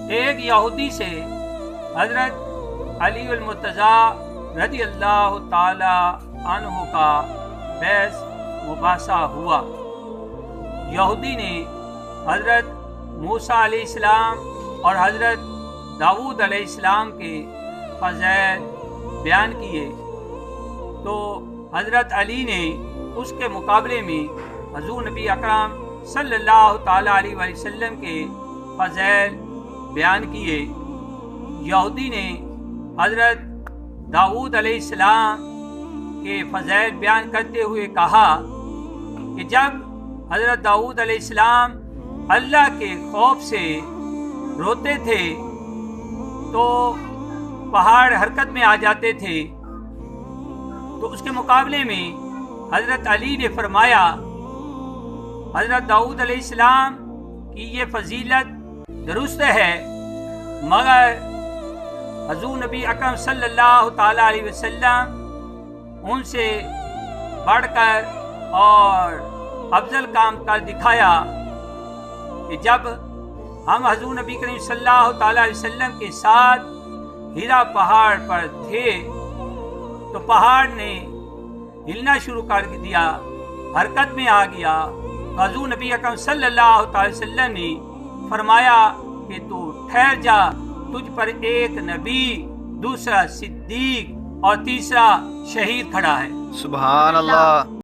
ایک یہودی سے حضرت علی المرتضیٰ رضی اللہ تعالی عنہ کا بحث مباحثہ ہوا۔ یہودی نے حضرت موسیٰ علیہ السلام اور حضرت داؤد علیہ السلام کے فضائل بیان کیے، تو حضرت علی نے اس کے مقابلے میں حضور نبی اکرم صلی اللہ تعالیٰ علیہ وآلہ وسلم کے فضائل بیان کیے۔ یہودی نے حضرت داؤد علیہ السلام کے فضائل بیان کرتے ہوئے کہا کہ جب حضرت داؤد علیہ السلام اللہ کے خوف سے روتے تھے تو پہاڑ حرکت میں آ جاتے تھے، تو اس کے مقابلے میں حضرت علی نے فرمایا حضرت داؤد علیہ السلام کی یہ فضیلت درست ہے، مگر حضور نبی اکرم صلی اللہ تعالیٰ علیہ وسلم ان سے بڑھ کر اور افضل کام کر دکھایا کہ جب ہم حضور نبی کریم صلی اللہ تعالیٰ علیہ وسلم کے ساتھ ہیرا پہاڑ پر تھے تو پہاڑ نے ہلنا شروع کر دیا، حرکت میں آ گیا۔ حضور نبی اکرم صلی اللہ تعالی وسلم نے فرمایا کہ تو ٹھہر جا، تجھ پر ایک نبی، دوسرا صدیق اور تیسرا شہید کھڑا ہے۔ سبحان اللہ۔